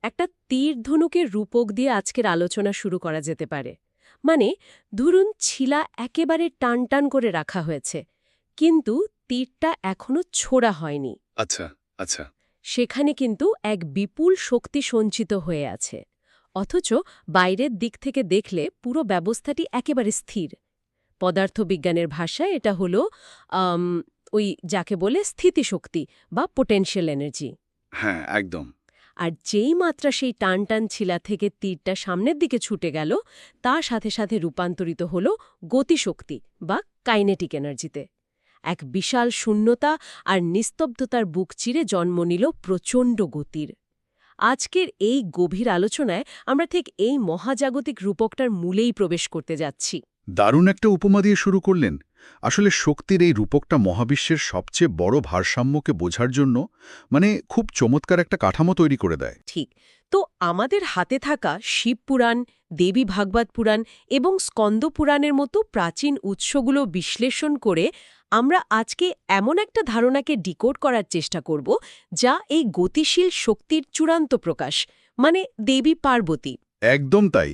একটা তীর ধনুকের রূপক দিয়ে আজকের আলোচনা শুরু করা যেতে পারে। মানে ধরুন ছিলা একেবারে টানটান করে রাখা হয়েছে, কিন্তু তীরটা এখনো ছোড়া হয়নি। আচ্ছা আচ্ছা। সেখানে কিন্তু এক বিপুল শক্তি সঞ্চিত হয়ে আছে, অথচ বাইরের দিক থেকে দেখলে পুরো ব্যবস্থাটি একেবারে স্থির। পদার্থবিজ্ঞানের ভাষায় এটা হলো আম, ওই যাকে বলে স্থিতিশক্তি বা পোটেনশিয়াল এনার্জি। হ্যাঁ, একদম। আর যেই মাত্রা সেই টানটান ছিলা থেকে তীরটা সামনের দিকে ছুটে গেল, তার সাথে সাথে রূপান্তরিত হল গতিশক্তি বা কাইনেটিক এনার্জিতে। এক বিশাল শূন্যতা আর নিস্তব্ধতার বুক চিরে জন্ম নিল প্রচণ্ড গতির। আজকের এই গভীর আলোচনায় আমরা ঠিক এই মহাজাগতিক রূপকটার মূলেই প্রবেশ করতে যাচ্ছি। দারুণ একটা উপমা দিয়ে শুরু করলেন। আসলে শক্তির এই রূপকটা মহাবিশ্বের সবচেয়ে বড় ভারসাম্যকে বোঝার জন্য খুব চমৎকার একটা কাঠামো তৈরি করে দেয়। ঠিক। তো আমাদের হাতে থাকা শিবপুরাণ, দেবী ভাগবত পুরাণ এবং স্কন্দ পুরাণের মতো প্রাচীন উৎসগুলো বিশ্লেষণ করে আমরা আজকে এমন একটা ধারণাকে ডিকোড করার চেষ্টা করব, যা এই গতিশীল শক্তির চূড়ান্ত প্রকাশ, মানে দেবী পার্বতী। একদম তাই।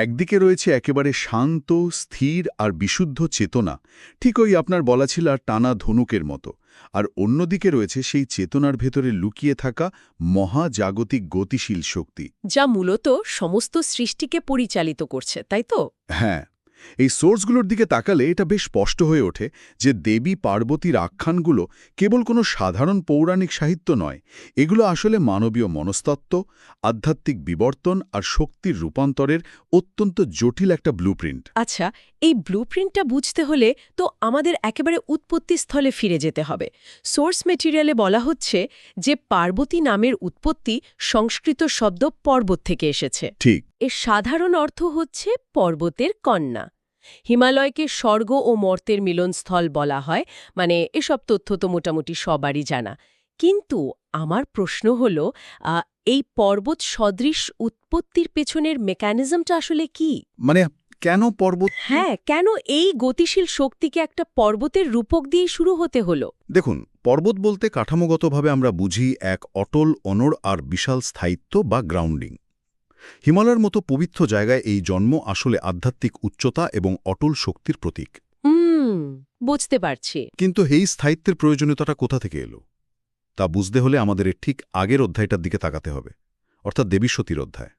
একদিকে রয়েছে একেবারে শান্ত, স্থির আর বিশুদ্ধ চেতনা, ঠিক ওই আপনার বলা ছিল টানা ধনুকের মতো। আর অন্যদিকে রয়েছে সেই চেতনার ভেতরে লুকিয়ে থাকা মহাজাগতিক গতিশীল শক্তি, যা মূলত সমস্ত সৃষ্টিকে পরিচালিত করছে, তাই তো? হ্যাঁ। এই সোর্সগুলোর দিকে তাকালে এটা বেশ স্পষ্ট হয়ে ওঠে যে দেবী পার্বতীর আখ্যানগুলো কেবল কোনো সাধারণ পৌরাণিক সাহিত্য নয়, এগুলো আসলে মানবীয় মনস্তত্ত্ব, আধ্যাত্মিক বিবর্তন আর শক্তির রূপান্তরের অত্যন্ত জটিল একটা ব্লুপ্রিন্ট। আচ্ছা, এই ব্লুপ্রিন্টটা বুঝতে হলে তো আমাদের একেবারে উৎপত্তিস্থলে ফিরে যেতে হবে। সোর্স মেটেরিয়ালে বলা হচ্ছে যে পার্বতী নামের উৎপত্তি সংস্কৃত শব্দ পর্বত থেকে এসেছে। ঠিক। এর সাধারণ অর্থ হচ্ছে পর্বতের কন্যা। হিমালয়কে স্বর্গ ও মর্তের মিলনস্থল বলা হয়, মানে এসব তথ্য তো মোটামুটি সবারই জানা। কিন্তু আমার প্রশ্ন হল, এই পর্বত সদৃশ উৎপত্তির পেছনের মেকানিজমটা আসলে কি? কেন পর্বত? হ্যাঁ, কেন এই গতিশীল শক্তিকে একটা পর্বতের রূপক দিয়ে শুরু হতে হলো? দেখুন, পর্বত বলতে কাঠামোগতভাবে আমরা বুঝি এক অটল অনড় আর বিশাল স্থায়িত্ব বা গ্রাউন্ডিং। হিমালয়ের মতো পবিত্র জায়গায় এই জন্ম আসলে আধ্যাত্মিক উচ্চতা এবং অটল শক্তির প্রতীক। বুঝতে পারছি। কিন্তু এই স্থায়িত্বের প্রয়োজনীয়তাটা কোথা থেকে এলো তা বুঝতে হলে আমাদের ঠিক আগের অধ্যায়টার দিকে তাকাতে হবে, অর্থাৎ দেবী সতীর অধ্যায়।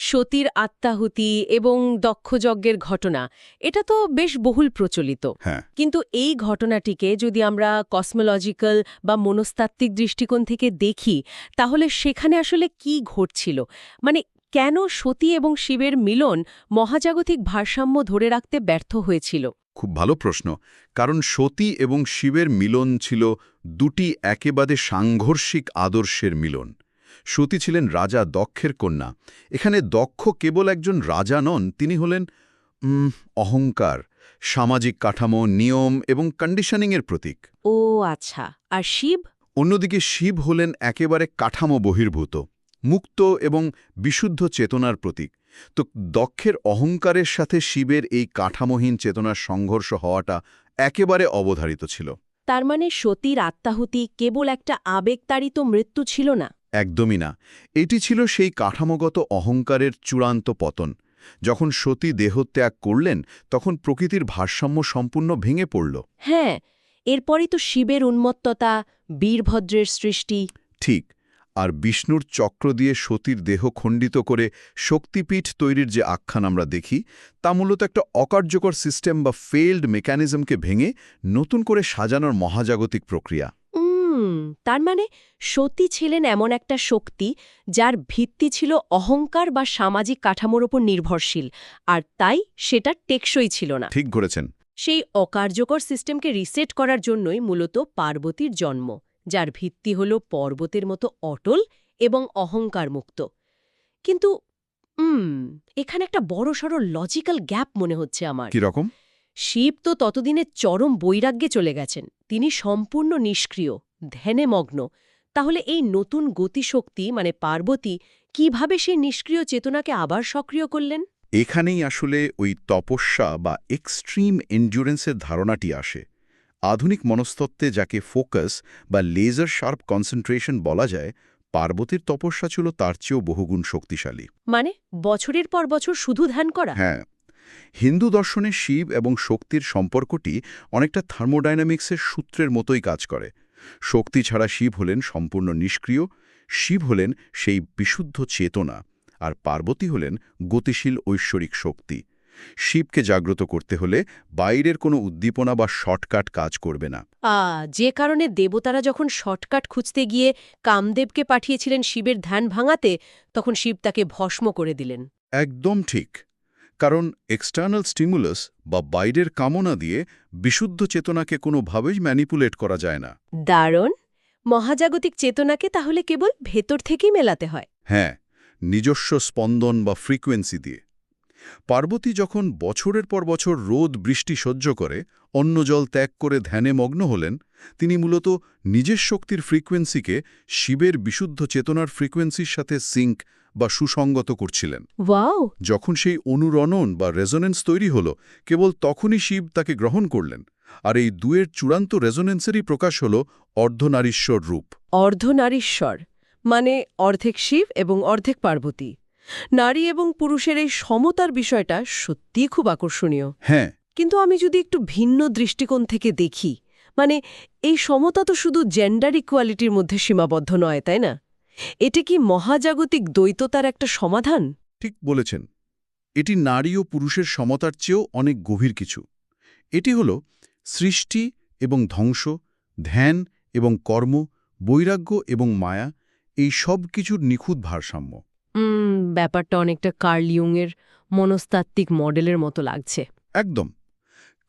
সতীর আত্মাহুতি এবং দক্ষযজ্ঞের ঘটনা, এটা তো বেশ বহুল প্রচলিত। হ্যাঁ। কিন্তু এই ঘটনাটিকে যদি আমরা কসমোলজিক্যাল বা মনস্তাত্ত্বিক দৃষ্টিকোণ থেকে দেখি, তাহলে সেখানে আসলে কি ঘটছিল? মানে কেন সতী এবং শিবের মিলন মহাজাগতিক ভারসাম্য ধরে রাখতে ব্যর্থ হয়েছিল? খুব ভালো প্রশ্ন। কারণ সতী এবং শিবের মিলন ছিল দুটি একেবারে সাংঘর্ষিক আদর্শের মিলন। সতী ছিলেন রাজা দক্ষের কন্যা। এখানে দক্ষ কেবল একজন রাজা নন, তিনি হলেন অহংকার, সামাজিক কাঠামো, নিয়ম এবং কন্ডিশনিংয়ের প্রতীক। ও আচ্ছা। আর শিব? অন্যদিকে শিব হলেন একেবারে কাঠামো বহির্ভূত, মুক্ত এবং বিশুদ্ধ চেতনার প্রতীক। তো দক্ষের অহংকারের সাথে শিবের এই কাঠামোহীন চেতনার সংঘর্ষ হওয়াটা একেবারে অবধারিত ছিল। তার মানে সতীর আত্মাহুতি কেবল একটা আবেগতাড়িত মৃত্যু ছিল না? একদমই না। এটি ছিল সেই কাঠামোগত অহংকারের চূড়ান্ত পতন। যখন সতী দেহত্যাগ করলেন, তখন প্রকৃতির ভারসাম্য সম্পূর্ণ ভেঙে পড়ল। হ্যাঁ, এরপরই তো শিবের উন্মত্ততা, বীরভদ্রের সৃষ্টি। ঠিক। আর বিষ্ণুর চক্র দিয়ে সতীর দেহ খণ্ডিত করে শক্তিপীঠ তৈরির যে আখ্যান আমরা দেখি, তা মূলত একটা অকার্যকর সিস্টেম বা ফেইল্ড মেকানিজমকে ভেঙে নতুন করে সাজানোর মহাজাগতিক প্রক্রিয়া। তার মানে সতী ছিলেন এমন একটা শক্তি যার ভিত্তি ছিল অহংকার বা সামাজিক কাঠামোর ওপর নির্ভরশীল, আর তাই সেটা টেকসই ছিল না। ঠিক ধরেছেন। সেই অকার্যকর সিস্টেমকে রিসেট করার জন্যই মূলত পার্বতীর জন্ম, যার ভিত্তি হল পর্বতের মতো অটল এবং অহংকার মুক্ত। কিন্তু এখানে একটা বড়সড় লজিক্যাল গ্যাপ মনে হচ্ছে আমার। কিরকম? শিব তো ততদিনে চরম বৈরাগ্যে চলে গেছেন, তিনি সম্পূর্ণ নিষ্ক্রিয়, ধ্যানে মগ্ন। তাহলে এই নতুন গতিশক্তি মানে পার্বতী কিভাবে সেই নিষ্ক্রিয় চেতনাকে আবার সক্রিয় করলেন? এখানেই আসলে ওই তপস্যা বা এক্সট্রিম এন্ডুরেন্সের ধারণাটি আসে। আধুনিক মনস্তত্ত্বে যাকে ফোকাস বা লেজার শার্প কনসেন্ট্রেশন বলা যায়, পার্বতীর তপস্যা ছিল তার চেয়েও বহুগুণ শক্তিশালী। মানে বছরের পর বছর শুধু ধ্যান করা? হ্যাঁ, হিন্দু দর্শনে শিব এবং শক্তির সম্পর্কটি অনেকটা থার্মোডাইনামিক্সের সূত্রের মতোই কাজ করে। শক্তি ছাড়া শিব হলেন সম্পূর্ণ নিষ্ক্রিয়, শিব হলেন সেই বিশুদ্ধ চেতনা, আর পার্বতী হলেন গতিশীল ঐশ্বরিক শক্তি। শিবকে জাগ্রত করতে হলে বাইরের কোনো উদ্দীপনা বা শর্টকাট কাজ করবে না। যে কারণে দেবতারা যখন শর্টকাট খুঁজতে গিয়ে কামদেবকে পাঠিয়েছিলেন শিবের ধ্যান ভাঙাতে, তখন শিব তাকে ভস্ম করে দিলেন। একদম ঠিক। কারণ এক্সটার্নাল স্টিমুলাস বা বাইরের কামনা দিয়ে বিশুদ্ধ চেতনাকে কোনোভাবেই ম্যানিপুলেট করা যায় না। দারুণ! মহাজাগতিক চেতনাকে তাহলে কেবল ভেতর থেকেই মেলাতে হয়। হ্যাঁ, নিজস্ব স্পন্দন বা ফ্রিকোয়েন্সি দিয়ে। পার্বতী যখন বছরের পর বছর রোদ বৃষ্টি সহ্য করে অন্য জল ত্যাগ করে ধ্যানে মগ্ন হলেন, তিনি মূলত নিজের শক্তির ফ্রিকোয়েন্সিকে শিবের বিশুদ্ধ চেতনার ফ্রিকোয়েন্সির সাথে সিঙ্ক বা সুসংগত করছিলেন। ওয়াও! যখন সেই অনুরণন বা রেজোনেন্স তৈরি হল, কেবল তখনই শিব তাকে গ্রহণ করলেন। আর এই দুয়ের চূড়ান্ত রেজোনেন্সেরই প্রকাশ হল অর্ধনারীশ্বর রূপ। অর্ধনারীশ্বর মানে অর্ধেক শিব এবং অর্ধেক পার্বতী। নারী এবং পুরুষের এই সমতার বিষয়টা সত্যিই খুব আকর্ষণীয়। হ্যাঁ, কিন্তু আমি যদি একটু ভিন্ন দৃষ্টিকোণ থেকে দেখি, মানে এই সমতা তো শুধু জেন্ডার ইকুয়ালিটির মধ্যে সীমাবদ্ধ নয়, তাই না? এটা কি মহাজাগতিক দ্বৈততার একটা সমাধান? ঠিক বলেছেন। এটি নারী ও পুরুষের সমতার চেয়েও অনেক গভীর কিছু। এটি হল সৃষ্টি এবং ধ্বংস, ধ্যান এবং কর্ম, বৈরাগ্য এবং মায়া, এই সব কিছুর নিখুঁত ভারসাম্য। ব্যাপারটা অনেকটা কার্ল ইয়ুংয়ের মনস্তাত্ত্বিক মডেলের মতো লাগছে। একদম।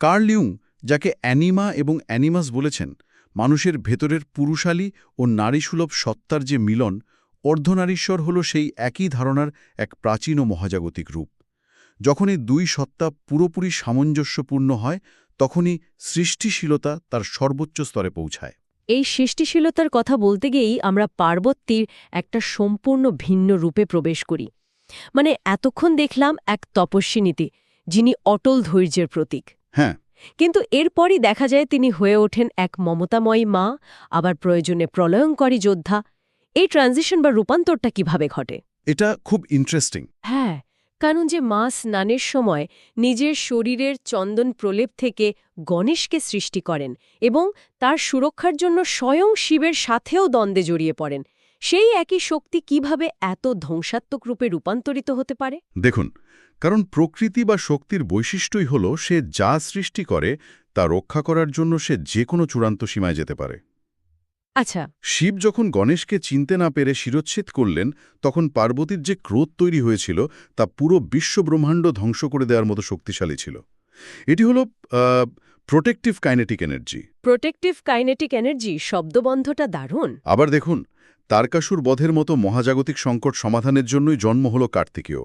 কার্ল ইয়ুং, যাকে অ্যানিমা এবং অ্যানিমাস বলেছেন, মানুষের ভেতরের পুরুষালী ও নারীসুলভ সত্তার যে মিলন, অর্ধনারীশ্বর হল সেই একই ধারণার এক প্রাচীন ও মহাজাগতিক রূপ। যখন এই দুই সত্তা পুরোপুরি সামঞ্জস্যপূর্ণ হয়, তখনই সৃষ্টিশীলতা তার সর্বোচ্চ স্তরে পৌঁছায়। এই সৃষ্টিশীলতার কথা বলতে গিয়েই আমরা পার্বতীর একটা সম্পূর্ণ ভিন্ন রূপে প্রবেশ করি। মানে এতক্ষণ দেখলাম এক তপস্বিনীতি, যিনি অটল ধৈর্যের প্রতীক। হ্যাঁ, কিন্তু এরপরই দেখা যায় তিনি হয়ে ওঠেন এক মমতাময়ী মা, আবার প্রয়োজনে প্রলয়ঙ্করী যোদ্ধা। এই ট্রানজিশন বা রূপান্তরটা কিভাবে ঘটে? এটা খুব ইন্টারেস্টিং। হ্যাঁ, কারণ যে মা স্নানের সময় নিজের শরীরের চন্দন প্রলেপ থেকে গণেশকে সৃষ্টি করেন এবং তার সুরক্ষার জন্য স্বয়ং শিবের সাথেও দ্বন্দ্বে জড়িয়ে পড়েন, সেই একই শক্তি কিভাবে এত ধ্বংসাত্মক রূপে রূপান্তরিত হতে পারে? দেখুন, কারণ প্রকৃতি বা শক্তির বৈশিষ্ট্যই হল সে যা সৃষ্টি করে তা রক্ষা করার জন্য সে যে কোনো চূড়ান্ত সীমায় যেতে পারে। আচ্ছা। শিব যখন গণেশকে চিনতে না পেরে শিরচ্ছেদ করলেন, তখন পার্বতীর যে ক্রোধ তৈরি হয়েছিল তা পুরো বিশ্বব্রহ্মাণ্ড ধ্বংস করে দেওয়ার মতো শক্তিশালী ছিল। এটি হল protective kinetic energy. Protective kinetic energy শব্দবন্ধটা দারুণ। আবার দেখুন, তারকাসুর বধের মতো মহাজাগতিক সংকট সমাধানের জন্যই জন্ম হল কার্তিকেয়।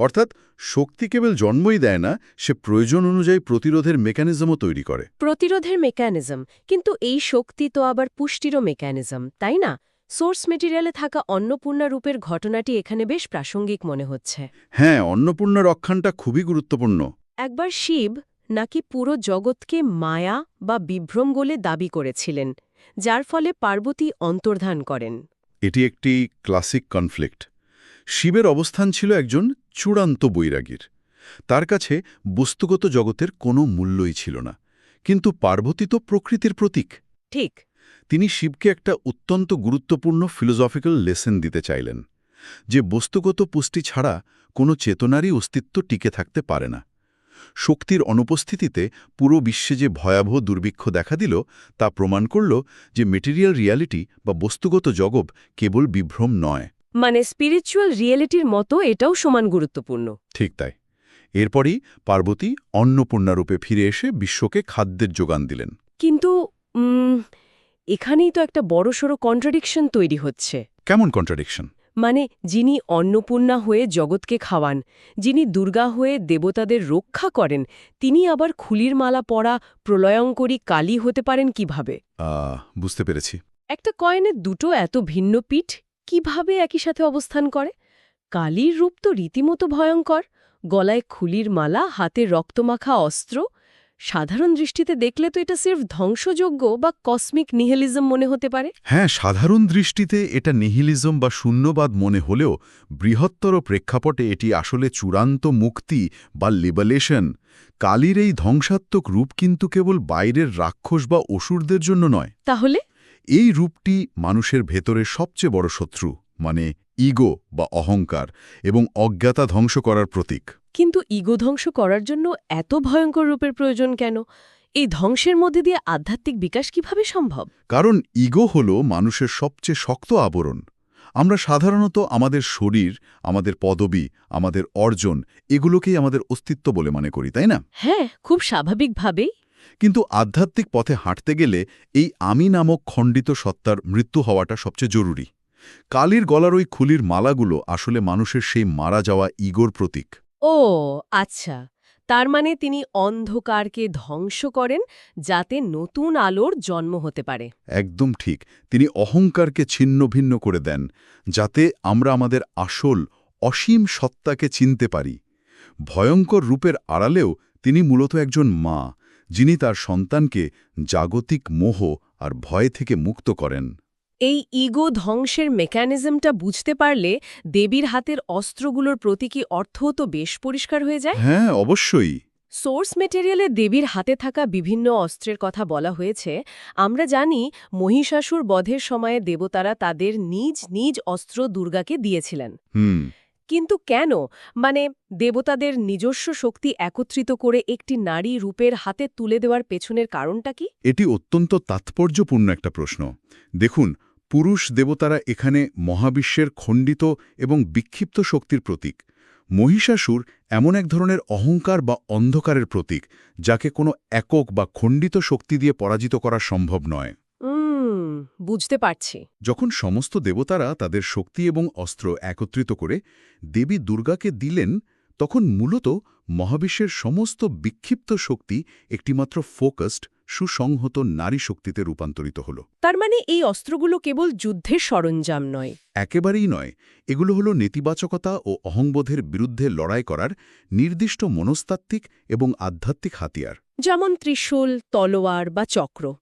অর্থাৎ শক্তি কেবল জন্মই দেয় না, সে প্রয়োজন অনুযায়ী প্রতিরোধের মেকানিজমও তৈরি করে। প্রতিরোধের মেকানিজম, কিন্তু এই শক্তি তো আবার পুষ্টিরও মেকানিজম, তাই না? সোর্স মেটেরিয়ালে থাকা অন্নপূর্ণা রূপের ঘটনাটি এখানে বেশ প্রাসঙ্গিক মনে হচ্ছে। হ্যাঁ, অন্নপূর্ণা রক্ষণটা খুবই গুরুত্বপূর্ণ। একবার শিব নাকি পুরো জগৎকে মায়া বা বিভ্রম বলে দাবি করেছিলেন, যার ফলে পার্বতী অন্তর্ধান করেন। এটি একটি ক্লাসিক কনফ্লিক্ট। শিবের অবস্থান ছিল একজন চূড়ান্ত বৈরাগীর। তার কাছে বস্তুগত জগতের কোনো মূল্যই ছিল না। কিন্তু পার্বতী তো প্রকৃতির প্রতীক। ঠিক। তিনি শিবকে একটা অত্যন্ত গুরুত্বপূর্ণ ফিলোসফিক্যাল লেসন দিতে চাইলেন, যে বস্তুগত পুষ্টি ছাড়া কোনো চেতনারই অস্তিত্ব টিকে থাকতে পারে না। শক্তির অনুপস্থিতিতে পুরো বিশ্বে যে ভয়াবহ দুর্ভিক্ষ দেখা দিল, তা প্রমাণ করল যে মেটেরিয়াল রিয়ালিটি বা বস্তুগত জগৎ কেবল বিভ্রম নয়। মানে স্পিরিচুয়াল রিয়েলিটির মতো এটাও সমান গুরুত্বপূর্ণ। ঠিক তাই। এরপরই পার্বতী অন্নপূর্ণারূপে ফিরে এসে বিশ্বকে খাদ্যের যোগান দিলেন। কিন্তু এখানেই তো একটা বড়সড় কন্ট্রাডিকশন তৈরি হচ্ছে। কেমন কন্ট্রাডিকশন? মানে যিনি অন্নপূর্ণা হয়ে জগৎকে খাওয়ান, যিনি দুর্গা হয়ে দেবতাদের রক্ষা করেন, তিনি আবার খুলির মালা পরা প্রলয়ঙ্করী কালী হতে পারেন কিভাবে? বুঝতে পেরেছি। একটা কয়েনের দুটো এত ভিন্ন পিঠ কিভাবে একই সাথে অবস্থান করে? কালীর রূপ তো রীতিমতো ভয়ঙ্কর, গলায় খুলির মালা, হাতে রক্তমাখা অস্ত্র। সাধারণ দৃষ্টিতে দেখলে তো এটা সির্ফ ধ্বংসযোগ্য বা কসমিক নিহেলিজম মনে হতে পারে। হ্যাঁ, সাধারণ দৃষ্টিতে এটা নিহিলিজম বা শূন্যবাদ মনে হলেও বৃহত্তর প্রেক্ষাপটে এটি আসলে চূড়ান্ত মুক্তি বা লিবারেশন। কালীর এই ধ্বংসাত্মক রূপ কিন্তু কেবল বাইরের রাক্ষস বা অসুরদের জন্য নয়। তাহলে এই রূপটি মানুষের ভেতরের সবচেয়ে বড় শত্রু, মানে ইগো বা অহংকার এবং অজ্ঞাতা ধ্বংস করার প্রতীক। কিন্তু ইগো ধ্বংস করার জন্য এত ভয়ঙ্কর রূপের প্রয়োজন কেন? এই ধ্বংসের মধ্যে দিয়ে আধ্যাত্মিক বিকাশ কিভাবে সম্ভব? কারণ ইগো হল মানুষের সবচেয়ে শক্ত আবরণ। আমরা সাধারণত আমাদের শরীর, আমাদের পদবি, আমাদের অর্জন এগুলোকেই আমাদের অস্তিত্ব বলে মনে করি, তাই না? হ্যাঁ, খুব স্বাভাবিকভাবেই। কিন্তু আধ্যাত্মিক পথে হাঁটতে গেলে এই আমি নামক খণ্ডিত সত্তার মৃত্যু হওয়াটা সবচেয়ে জরুরি। কালীর গলার ওই খুলির মালাগুলো আসলে মানুষের সেই মারা যাওয়া ইগোর প্রতীক। ও আচ্ছা, তার মানে তিনি অন্ধকারকে ধ্বংস করেন যাতে নতুন আলোর জন্ম হতে পারে। একদম ঠিক। তিনি অহংকারকে ছিন্নভিন্ন করে দেন, যাতে আমরা আমাদের আসল অসীম সত্তাকে চিনতে পারি। ভয়ঙ্কর রূপের আড়ালেও তিনি মূলত একজন মা, যিনি তার সন্তানকে জাগতিক মোহ আর ভয় থেকে মুক্ত করেন। এই ইগো ধ্বংসের মেকানিজমটা বুঝতে পারলে দেবীর হাতের অস্ত্রগুলোর প্রতীকী অর্থও তো বেশ পরিষ্কার হয়ে যায়। হ্যাঁ, অবশ্যই। সোর্স মেটেরিয়ালে দেবীর হাতে থাকা বিভিন্ন অস্ত্রের কথা বলা হয়েছে। আমরা জানি মহিষাসুর বধের সময়ে দেবতারা তাদের নিজ নিজ অস্ত্র দুর্গাকে দিয়েছিলেন। হুম কিন্তু কেন? মানে দেবতাদের নিজস্ব শক্তি একত্রিত করে একটি নারী রূপের হাতে তুলে দেওয়ার পেছনের কারণটা কি? এটি অত্যন্ত তাৎপর্যপূর্ণ একটা প্রশ্ন। দেখুন, পুরুষ দেবতারা এখানে মহাবিশ্বের খণ্ডিত এবং বিক্ষিপ্ত শক্তির প্রতীক। মহিষাসুর এমন এক ধরনের অহংকার বা অন্ধকারের প্রতীক, যাকে কোনো একক বা খণ্ডিত শক্তি দিয়ে পরাজিত করা সম্ভব নয়। বুঝতে পারছি। যখন সমস্ত দেবতারা তাদের শক্তি এবং অস্ত্র একত্রিত করে দেবী দুর্গাকে দিলেন, তখন মূলত মহাবিশ্বের সমস্ত বিক্ষিপ্ত শক্তি একটিমাত্র ফোকাসড, সুসংহত নারী শক্তিতে রূপান্তরিত হল। তার মানে এই অস্ত্রগুলো কেবল যুদ্ধের সরঞ্জাম নয়। একেবারেই নয়। এগুলো হলো নেতিবাচকতা ও অহংবোধের বিরুদ্ধে লড়াই করার নির্দিষ্ট মনস্তাত্ত্বিক এবং আধ্যাত্মিক হাতিয়ার। যেমন ত্রিশূল, তলোয়ার বা চক্র।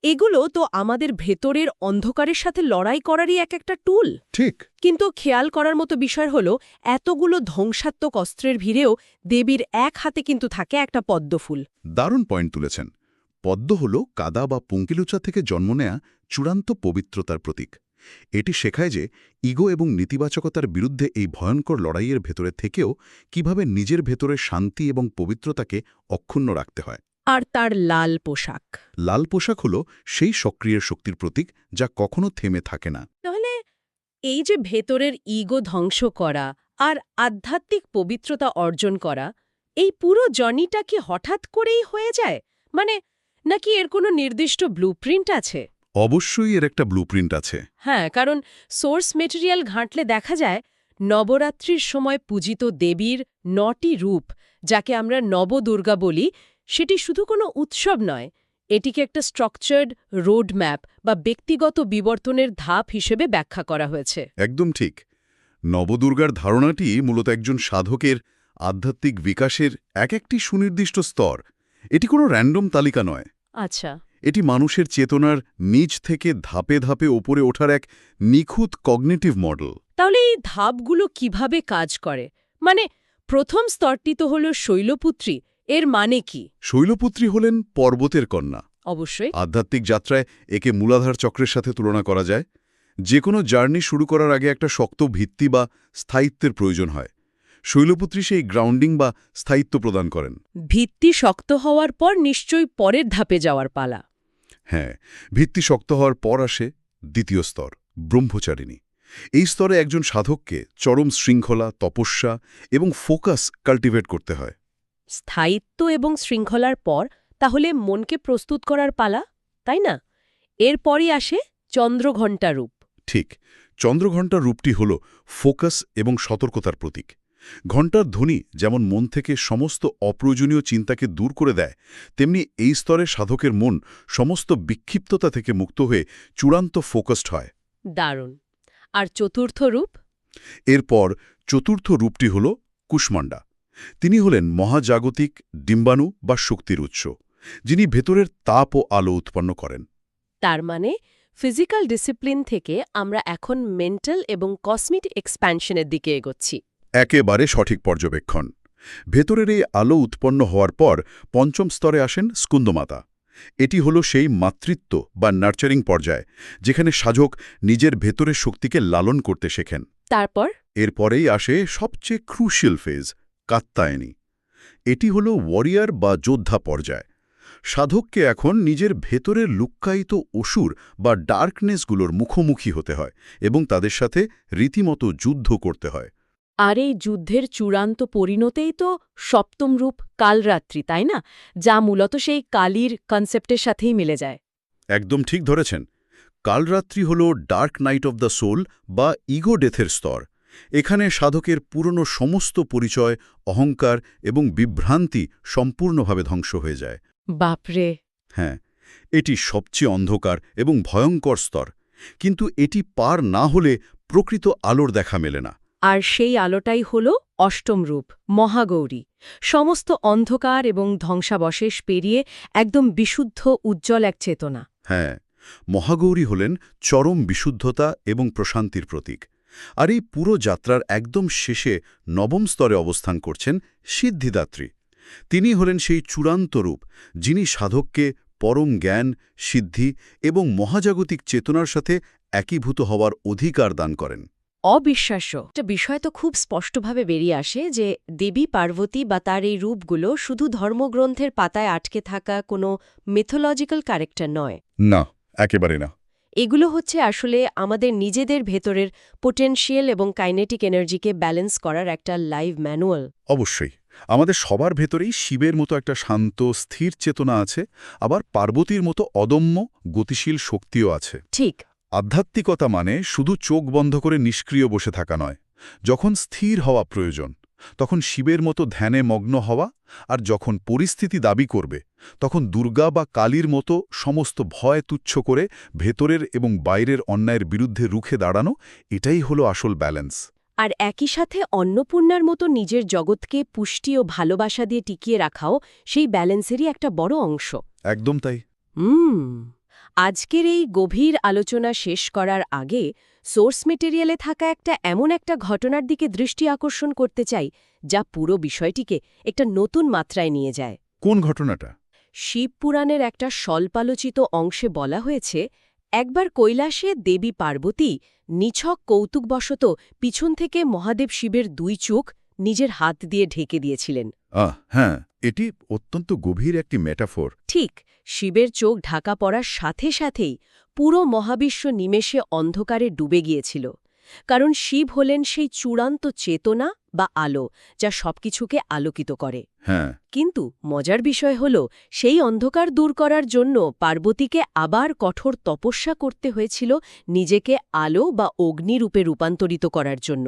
এগুলো তো আমাদের ভেতরের অন্ধকারের সাথে লড়াই করারই একটা টুল। ঠিক। কিন্তু খেয়াল করার মতো বিষয় হলো, এতগুলো ধ্বংসাত্মক অস্ত্রের ভিড়েও দেবীর এক হাতে কিন্তু থাকে একটা পদ্মফুল। দারুণ পয়েন্ট তুলেছেন। পদ্ম হল কাদা বা পঙ্কিলুচা থেকে জন্ম নেয়া চূড়ান্ত পবিত্রতার প্রতীক। এটি শেখায় যে ইগো এবং নেতিবাচকতার বিরুদ্ধে এই ভয়ঙ্কর লড়াইয়ের ভেতরে থেকেও কিভাবে নিজের ভেতরে শান্তি এবং পবিত্রতাকে অক্ষুণ্ণ রাখতে হয়। আর তার লাল পোশাক। লাল পোশাক হল সেই সক্রিয় শক্তির প্রতীক, যা কখনো থেমে থাকে না। তাহলে এই যে ভেতরের ইগো ধ্বংস করা আর আধ্যাত্মিক পবিত্রতা অর্জন করা, এই পুরো জর্নিটা কি হঠাৎ করেই হয়ে যায়? মানে নাকি এর কোনো নির্দিষ্ট ব্লুপ্রিন্ট আছে? অবশ্যই এর একটা ব্লুপ্রিন্ট আছে। হ্যাঁ, কারণ সোর্স মেটেরিয়াল ঘাঁটলে দেখা যায় নবরাত্রির সময় পূজিত দেবীর ৯টি রূপ, যাকে আমরা নবদুর্গা বলি, সেটি শুধু কোনো উৎসব নয়, এটিকে একটা স্ট্রাকচার্ড রোড ম্যাপ বা ব্যক্তিগত বিবর্তনের ধাপ হিসেবে ব্যাখ্যা করা হয়েছে। একদম ঠিক। নবদুর্গার ধারণাটি মূলত একজন সাধকের আধ্যাত্মিক বিকাশের একটি সুনির্দিষ্ট স্তর। এটি কোনো র্যান্ডম তালিকা নয়। আচ্ছা। এটি মানুষের চেতনার নিচ থেকে ধাপে ধাপে ওপরে ওঠার এক নিখুঁত কগনিটিভ মডেল। তাহলে এই ধাপগুলো কিভাবে কাজ করে? মানে প্রথম স্তরটি তো হল শৈলপুত্রী, এর মানে কি? শৈলপুত্রী হলেন পর্বতের কন্যা। অবশ্যই। আধ্যাত্মিক যাত্রায় একে মূলাধার চক্রের সাথে তুলনা করা যায়। যে কোনো জার্নি শুরু করার আগে একটা শক্ত ভিত্তি বা স্থায়িত্বের প্রয়োজন হয়। শৈলপুত্রী সেই গ্রাউন্ডিং বা স্থায়িত্ব প্রদান করেন। ভিত্তি শক্ত হওয়ার পর নিশ্চয়ই পরের ধাপে যাওয়ার পালা। হ্যাঁ, ভিত্তি শক্ত হওয়ার পর আসে দ্বিতীয় স্তর, ব্রহ্মচারিণী। এই স্তরে একজন সাধককে চরম শৃঙ্খলা, তপস্যা এবং ফোকাস কাল্টিভেট করতে হয়। স্থায়িত্ব এবং শৃঙ্খলার পর তাহলে মনকে প্রস্তুত করার পালা, তাই না? এরপরই আসে চন্দ্রঘণ্টা রূপ। ঠিক। চন্দ্রঘণ্টার রূপটি হল ফোকাস এবং সতর্কতার প্রতীক। ঘণ্টার ধ্বনি যেমন মন থেকে সমস্ত অপ্রয়োজনীয় চিন্তাকে দূর করে দেয়, তেমনি এই স্তরে সাধকের মন সমস্ত বিক্ষিপ্ততা থেকে মুক্ত হয়ে চূড়ান্ত ফোকাসড হয়। দারুণ। আর চতুর্থ রূপ? এরপর চতুর্থ রূপটি হল কুষ্মাণ্ডা। তিনি হলেন মহাজাগতিক ডিম্বাণু বা শক্তির উৎস। যিনি ভেতরের তাপ ও আলো উৎপন্ন করেন। তার মানে ফিজিক্যাল ডিসিপ্লিন থেকে আমরা এখন মেন্টাল এবং কসমিক এক্সপ্যানশনের দিকে এগোচ্ছি। একেবারে সঠিক পর্যবেক্ষণ। ভেতরের এই আলো উৎপন্ন হওয়ার পর পঞ্চম স্তরে আসেন স্কুন্দমাতা। এটি হলো সেই মাতৃত্ব বা নার্চারিং পর্যায়, যেখানে সাধক নিজের ভেতরের শক্তিকে লালন করতে শেখেন। তারপর এরপরেই আসে সবচেয়ে ক্রুশিয়াল ফেজ, কাত্যায়নী। এটি হলো ওয়ারিয়ার বা যোদ্ধা পর্যায়। সাধককে এখন নিজের ভেতরের লুক্কায়িত অসুর বা ডার্কনেসগুলোর মুখোমুখি হতে হয় এবং তাদের সাথে রীতিমতো যুদ্ধ করতে হয়। আর এই যুদ্ধের চূড়ান্ত পরিণতেই তো সপ্তম রূপ কালরাত্রি, তাই না? যা মূলত সেই কালীর কনসেপ্টের সাথেই মিলে যায়। একদম ঠিক ধরেছেন। কালরাত্রি হল dark night of the soul বা ইগো ডেথের স্তর। এখানে সাধকের পুরনো সমস্ত পরিচয়, অহংকার এবং বিভ্রান্তি সম্পূর্ণভাবে ধ্বংস হয়ে যায়। বাপরে! হ্যাঁ, এটি সবচেয়ে অন্ধকার এবং ভয়ঙ্কর স্তর, কিন্তু এটি পার না হলে প্রকৃত আলোর দেখা মেলে না। আর সেই আলোটাই হল অষ্টম রূপ, মহাগৌরী। সমস্ত অন্ধকার এবং ধ্বংসাবশেষ পেরিয়ে একদম বিশুদ্ধ উজ্জ্বল এক চেতনা। হ্যাঁ, মহাগৌরী হলেন চরম বিশুদ্ধতা এবং প্রশান্তির প্রতীক। আর এই পুরো যাত্রার একদম শেষে নবম স্তরে অবস্থান করছেন সিদ্ধিদাত্রী। তিনি হলেন সেই চূড়ান্ত রূপ, যিনি সাধককে পরম জ্ঞান, সিদ্ধি এবং মহাজাগতিক চেতনার সাথে একীভূত হওয়ার অধিকার দান করেন। অবিশ্বাস্য একটা বিষয় তো খুব স্পষ্টভাবে বেরিয়ে আসে যে দেবী পার্বতী বা তার এই রূপগুলো শুধু ধর্মগ্রন্থের পাতায় আটকে থাকা কোনো মিথোলজিক্যাল ক্যারেক্টার নয়। না, একেবারে না। এগুলো হচ্ছে আসলে আমাদের নিজেদের ভেতরের পোটেনশিয়াল এবং কাইনেটিক এনার্জিকে ব্যালেন্স করার একটা লাইভ ম্যানুয়াল। অবশ্যই। আমাদের সবার ভেতরেই শিবের মতো একটা শান্ত, স্থির চেতনা আছে, আবার পার্বতীর মতো অদম্য, গতিশীল শক্তিও আছে। ঠিক। আধ্যাত্মিকতা মানে শুধু চোখ বন্ধ করে নিষ্ক্রিয় বসে থাকা নয়। যখন স্থির হওয়া প্রয়োজন, তখন শিবের মতো ধ্যানে মগ্ন হওয়া, আর যখন পরিস্থিতি দাবি করবে, তখন দুর্গা বা কালীর মতো সমস্ত ভয় তুচ্ছ করে ভেতরের এবং বাইরের অন্যায়ের বিরুদ্ধে রুখে দাঁড়ানো, এটাই হলো আসল ব্যালেন্স। আর একই সাথে অন্নপূর্ণার মতো নিজের জগৎকে পুষ্টি ও ভালোবাসা দিয়ে টিকিয়ে রাখাও সেই ব্যালেন্সেরই একটা বড় অংশ। একদম তাই। আজকের এই গভীর আলোচনা শেষ করার আগে সোর্স মেটেরিয়ালে থাকা এমন একটা ঘটনার দিকে দৃষ্টি আকর্ষণ করতে চাই, যা পুরো বিষয়টিকে একটা নতুন মাত্রায় নিয়ে যায়। কোন ঘটনাটা? শিবপুরাণের একটা স্বল্পালোচিত অংশে বলা হয়েছে, একবার কৈলাসে দেবী পার্বতী নিছক কৌতুকবশত পিছন থেকে মহাদেব শিবের দুই চোখ নিজের হাত দিয়ে ঢেকে দিয়েছিলেন। হ্যাঁ, এটি অত্যন্ত গভীর একটি মেটাফোর। ঠিক, শিবের চোখ ঢাকা পড়ার সাথে সাথেই পুরো মহাবিশ্ব নিমেষে অন্ধকারে ডুবে গিয়েছিল। কারণ শিব হলেন সেই চূড়ান্ত চেতনা বা আলো, যা সবকিছুকে আলোকিত করে। হ্যাঁ, কিন্তু মজার বিষয় হল, সেই অন্ধকার দূর করার জন্য পার্বতীকে আবার কঠোর তপস্যা করতে হয়েছিল নিজেকে আলো বা অগ্নিরূপে রূপান্তরিত করার জন্য।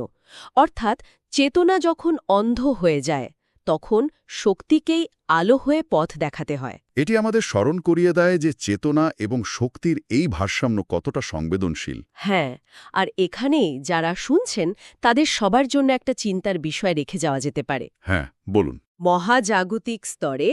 অর্থাৎ চেতনা যখন অন্ধ হয়ে যায়, তখন শক্তিকেই আলো হয়ে পথ দেখাতে হয়। এটি আমাদের স্মরণ করিয়ে দেয় যে চেতনা এবং শক্তির এই ভারসাম্য কতটা সংবেদনশীল। হ্যাঁ, আর এখানেই যারা শুনছেন তাদের সবার জন্য একটা চিন্তার বিষয় রেখে যাওয়া যেতে পারে। হ্যাঁ, বলুন। মহাজাগতিক স্তরে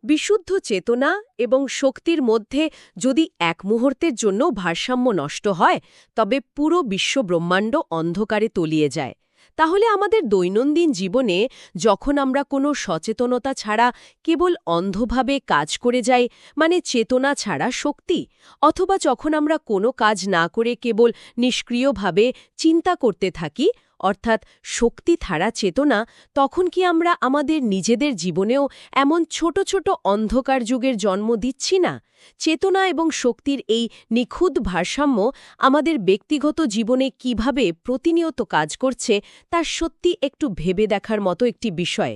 বিশুদ্ধ চেতনা এবং শক্তির মধ্যে যদি এক মুহূর্তের জন্য ভারসাম্য নষ্ট হয়, তবে পুরো বিশ্বব্রহ্মাণ্ড অন্ধকারে তলিয়ে যায়। তাহলে আমাদের দৈনন্দিন জীবনে যখন আমরা কোনো সচেতনতা ছাড়া কেবল অন্ধভাবে কাজ করে যাই, মানে চেতনা ছাড়া শক্তি, অথবা যখন আমরা কোনো কাজ না করে কেবল নিষ্ক্রিয়ভাবে চিন্তা করতে থাকি, অর্থাৎ শক্তি ছাড়া চেতনা, তখন কি আমরা আমাদের নিজেদের জীবনেও এমন ছোট ছোট অন্ধকার যুগের জন্ম দিচ্ছি না? চেতনা এবং শক্তির এই নিখুঁত ভারসাম্য আমাদের ব্যক্তিগত জীবনে কিভাবে প্রতিনিয়ত কাজ করছে, তা সত্যি একটু ভেবে দেখার মতো একটি বিষয়।